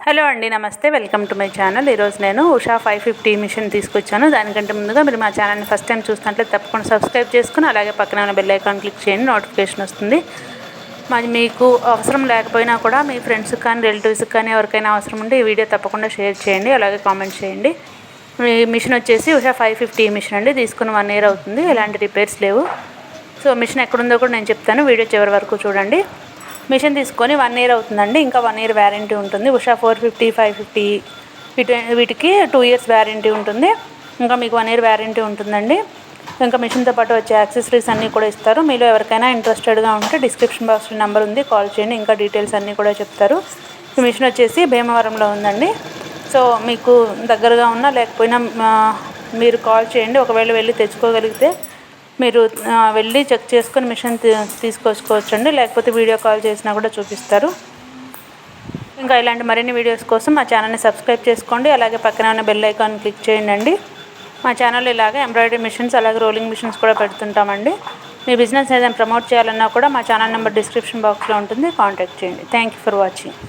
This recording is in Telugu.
హలో అండి, నమస్తే. Welcome to my channel. ఈరోజు నేను ఉషా 550 మిషన్ తీసుకొచ్చాను. దానికంటే ముందుగా మీరు మా ఛానల్ని ఫస్ట్ టైం చూస్తున్నట్లయితే తప్పకుండా సబ్స్క్రైబ్ చేసుకుని అలాగే పక్కన ఉన్న బెల్ ఐకాన్ క్లిక్ చేయండి, నోటిఫికేషన్ వస్తుంది. మరి మీకు అవసరం లేకపోయినా కూడా మీ ఫ్రెండ్స్కి కానీ రిలేటివ్స్కి కానీ ఎవరికైనా అవసరం ఉంటే ఈ వీడియో తప్పకుండా షేర్ చేయండి, అలాగే కామెంట్ చేయండి. ఈ మిషన్ వచ్చేసి ఉషా 550 మిషన్ అండి. తీసుకుని 1 year అవుతుంది. ఎలాంటి రిపేర్స్ లేవు. సో మిషన్ ఎక్కడుందో కూడా నేను చెప్తాను, వీడియో చివరి వరకు చూడండి. మిషన్ తీసుకొని 1 year అవుతుందండి. ఇంకా 1 year వ్యారంటీ ఉంటుంది. ఉషా 450, 550 వీటికి 2 years వ్యారంటీ ఉంటుంది. ఇంకా మీకు 1 year వ్యారంటీ ఉంటుందండి. ఇంకా మిషన్తో పాటు వచ్చే యాక్సెసరీస్ అన్నీ కూడా ఇస్తారు. మీలో ఎవరికైనా ఇంట్రెస్టెడ్గా ఉంటే డిస్క్రిప్షన్ బాక్స్లో నెంబర్ ఉంది, కాల్ చేయండి. ఇంకా డీటెయిల్స్ అన్నీ కూడా చెప్తారు. ఈ మిషన్ వచ్చేసి భీమవరంలో ఉందండి. సో మీకు దగ్గరగా ఉన్నా లేకపోయినా మీరు కాల్ చేయండి. ఒకవేళ వెళ్ళి తెచ్చుకోగలిగితే మీరు వెళ్ళి చెక్ చేసుకొని మిషన్ తీసుకొచ్చుకోవచ్చండి. లేకపోతే వీడియో కాల్ చేసినా కూడా చూపిస్తారు. ఇంకా ఇలాంటి మరిన్ని వీడియోస్ కోసం మా ఛానల్ని సబ్స్క్రైబ్ చేసుకోండి, అలాగే పక్కన ఉన్న బెల్ ఐకాన్ క్లిక్ చేయండి. మా ఛానల్లో ఇలాగే ఎంబ్రాయిడరీ మిషన్స్ అలాగే రోలింగ్ మిషన్స్ కూడా పెడుతుంటామండి. మీ బిజినెస్ ఏదైనా ప్రమోట్ చేయాలన్నా కూడా మా ఛానల్ నెంబర్ డిస్క్రిప్షన్ బాక్స్లో ఉంటుంది, కాంటాక్ట్ చేయండి. Thank you for watching.